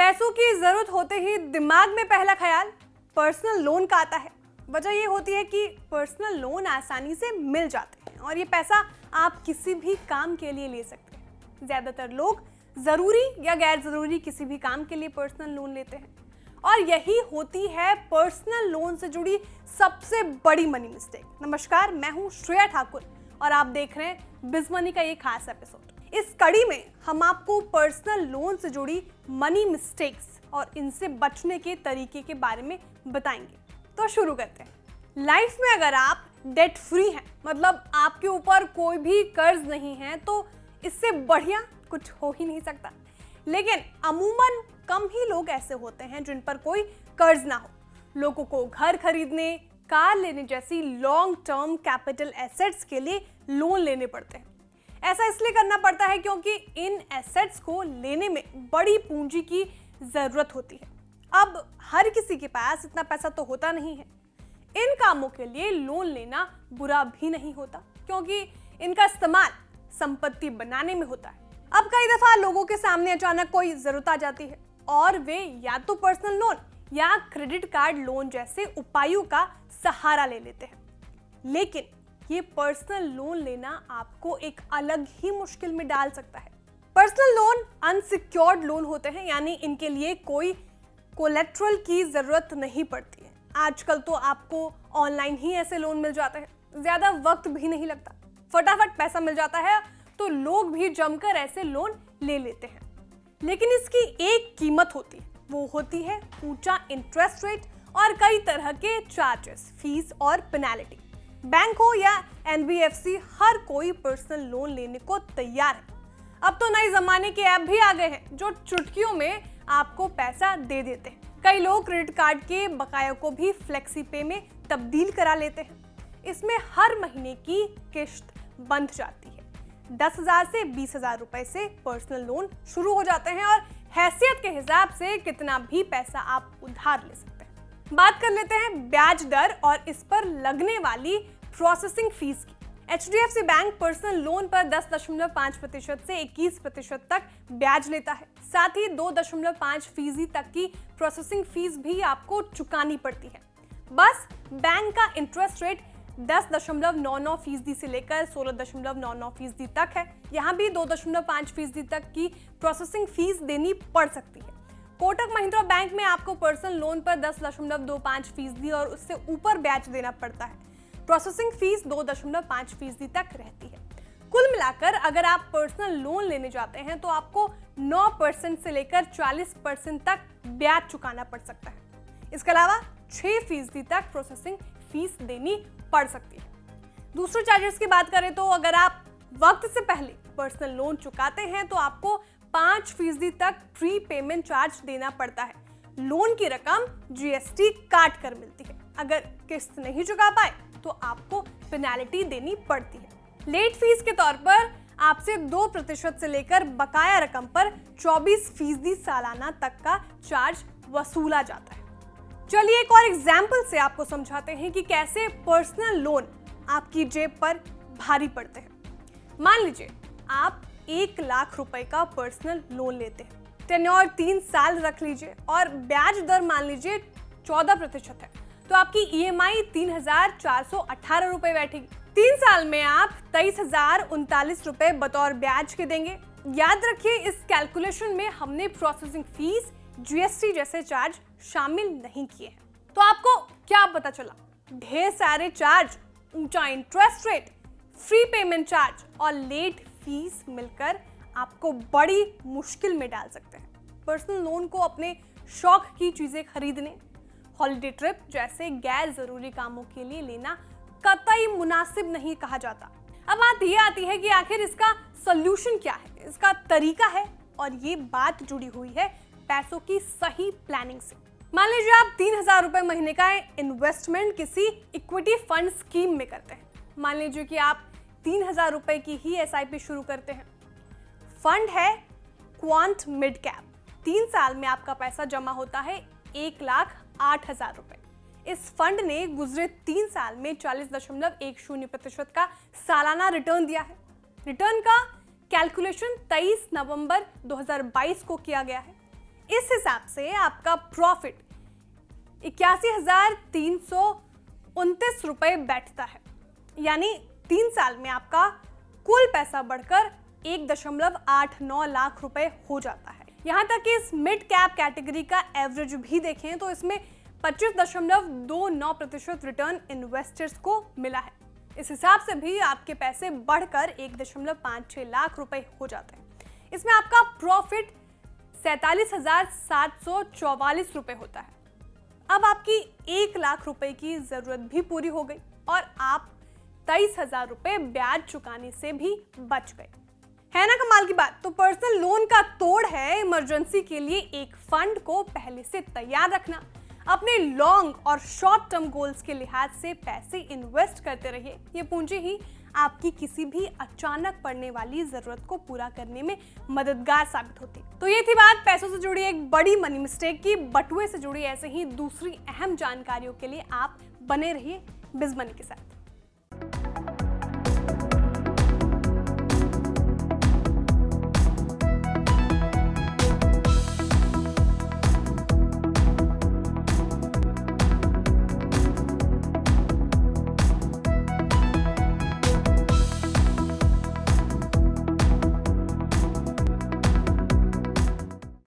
पैसों की जरूरत होते ही दिमाग में पहला ख्याल पर्सनल लोन का आता है। वजह ये होती है कि पर्सनल लोन आसानी से मिल जाते हैं और ये पैसा आप किसी भी काम के लिए ले सकते हैं। ज्यादातर लोग जरूरी या गैर जरूरी किसी भी काम के लिए पर्सनल लोन लेते हैं और यही होती है पर्सनल लोन से जुड़ी सबसे बड़ी मनी मिस्टेक। नमस्कार, मैं हूं श्रेया ठाकुर और आप देख रहे हैं बिज मनी का ये खास एपिसोड। इस कड़ी में हम आपको पर्सनल लोन से जुड़ी मनी मिस्टेक्स और इनसे बचने के तरीके के बारे में बताएंगे। तो शुरू करते हैं। लाइफ में अगर आप डेट फ्री हैं, मतलब आपके ऊपर कोई भी कर्ज नहीं है, तो इससे बढ़िया कुछ हो ही नहीं सकता। लेकिन अमूमन कम ही लोग ऐसे होते हैं जिन पर कोई कर्ज ना हो। लोगों को घर खरीदने, कार लेने जैसी लॉन्ग टर्म कैपिटल एसेट्स के लिए लोन लेने पड़ते हैं। ऐसा इसलिए करना पड़ता है क्योंकि इन एसेट्स को लेने में बड़ी पूंजी की जरूरत होती है। अब हर किसी के पास इतना पैसा तो होता नहीं है। इन कामों के लिए लोन लेना बुरा भी नहीं होता क्योंकि इनका इस्तेमाल संपत्ति बनाने में होता है। अब कई दफा लोगों के सामने अचानक कोई जरूरत आ जाती है और वे या तो पर्सनल लोन या क्रेडिट कार्ड लोन जैसे उपायों का सहारा ले लेते हैं। लेकिन ये पर्सनल लोन लेना आपको एक अलग ही मुश्किल में डाल सकता है। पर्सनल लोन अनसिक्योर्ड लोन होते हैं, यानी इनके लिए कोई कोलेट्रल की जरूरत नहीं पड़ती है। आजकल तो आपको ऑनलाइन ही ऐसे लोन मिल जाते हैं, ज्यादा वक्त भी नहीं लगता, फटाफट पैसा मिल जाता है, तो लोग भी जमकर ऐसे लोन ले लेते हैं। लेकिन इसकी एक कीमत होती है, वो होती है ऊंचा इंटरेस्ट रेट और कई तरह के चार्जेस, फीस और पेनल्टी। बैंक हो या एनबीएफसी, हर कोई पर्सनल लोन लेने को तैयार है। अब तो नए जमाने के ऐप भी आ गए हैं जो चुटकियों में आपको पैसा दे देते हैं। कई लोग क्रेडिट कार्ड के बकाया को भी फ्लेक्सी पे में तब्दील करा लेते हैं। इसमें हर महीने की किश्त बंध जाती है। 10,000 से 20,000 रुपए से पर्सनल लोन शुरू हो जाते हैं और हैसियत के हिसाब से कितना भी पैसा आप उधार ले सकते हैं। बात कर लेते हैं ब्याज दर और इस पर लगने वाली प्रोसेसिंग फीस की। एचडीएफसी बैंक पर्सनल लोन पर 10.5% से 21% तक ब्याज लेता है। साथ ही 2.5% तक की प्रोसेसिंग फीस भी आपको चुकानी पड़ती है। बस बैंक का इंटरेस्ट रेट 10.99% से लेकर 16.99% तक है। यहाँ भी 2.5% तक की प्रोसेसिंग फीस देनी पड़ सकती है। कोटक महिंद्रा बैंक में आपको पर्सनल लोन पर 10.25% और उससे ऊपर ब्याज देना पड़ता है। प्रोसेसिंग फीस 2.5% तक रहती है। कुल मिलाकर अगर आप पर्सनल लोन लेने जाते हैं तो आपको 9% से लेकर 40% तक ब्याज चुकाना पड़ सकता है। इसके अलावा 6% तक प्रोसेसिंग फीस देनी पड़ सकती है। दूसरे चार्जेस की बात करें तो अगर आप वक्त से पहले पर्सनल लोन चुकाते हैं तो आपको 5% तक प्री पेमेंट चार्ज देना पड़ता है। लोन की रकम जीएसटी काट कर मिलती है। अगर किस्त नहीं चुका पाए तो आपको पेनल्टी देनी पड़ती है। लेट फीस के तौर पर आपसे 2% से लेकर बकाया रकम पर 24% सालाना तक का चार्ज वसूला जाता है। चलिए एक और एग्जाम्पल से आपको समझाते हैं कि कैसे पर्सनल लोन आपकी जेब पर भारी पड़ते हैं। मान लीजिए आप 1 लाख रुपए का पर्सनल लोन लेते हैं। टेन्योर 3 साल रख लीजिए और ब्याज दर मान लीजिए 14% है, तो आपकी ईएमआई 3,418 रुपए बैठेगी। 3 साल में आप 23,039 रुपए बतौर ब्याज के देंगे। याद रखिए, इस कैलकुलेशन में हमने प्रोसेसिंग फीस, जीएसटी जैसे चार्ज शामिल नहीं किए हैं। तो आपको क्या पता चला? ढेर सारे चार्ज, ऊंचा interest rate, free payment charge और लेट फीस मिलकर आपको बड़ी मुश्किल में डाल सकते हैं। पर्सनल लोन को अपने शौक की चीजें खरीदने, हॉलिडे ट्रिप जैसे गैर जरूरी कामों के लिए लेना कतई मुनासिब नहीं कहा जाता। अब बात ये आती है कि आखिर इसका सॉल्यूशन क्या है, इसका तरीका है, और ये बात जुड़ी हुई है पैसों की सही प्लानिंग से। मान लीजिए आप 3,000 रुपए महीने का इन्वेस्टमेंट किसी इक्विटी फंड स्कीम में करते हैं। मान लीजिए कि आप 3,000 रुपए की ही एसआईपी शुरू करते हैं। फंड है क्वांट मिड कैप। 3 साल में आपका पैसा जमा होता है 1,08,000 रुपए। इस फंड ने गुजरे 3 साल में 40.10% का सालाना रिटर्न दिया है। रिटर्न का कैलकुलेशन 23 नवंबर 2022 को किया गया है। इस हिसाब से आपका प्रॉफिट 81,329 रुपए बैठता है। यानी 3 साल में आपका कुल पैसा बढ़कर 1.89 लाख रुपए हो जाता है। यहाँ तक कि इस मिड कैप कैटेगरी का एवरेज भी देखें तो इसमें 25.29% रिटर्न इन्वेस्टर्स को मिला है। इस हिसाब से भी आपके पैसे बढ़कर 1.56 लाख रुपए हो जाते हैं। इसमें आपका प्रॉफिट 47,744 रुपए होता है। अब आपकी 1 लाख रुपए की जरूरत भी पूरी हो गई और आप 23,000 रुपए ब्याज चुकाने से भी बच गए। है ना कमाल की बात। तो पर्सनल लोन का तोड़ है इमरजेंसी के लिए एक फंड को पहले से तैयार रखना। अपने लॉन्ग और शॉर्ट टर्म गोल्स के लिहाज से पैसे इन्वेस्ट करते रहिए। ये पूंजी ही आपकी किसी भी अचानक पड़ने वाली जरूरत को पूरा करने में मददगार साबित होती। तो ये थी बात पैसों से जुड़ी एक बड़ी मनी मिस्टेक की। बटुए से जुड़ी ऐसे ही दूसरी अहम जानकारियों के लिए आप बने रहिए बिज़ मनी के साथ।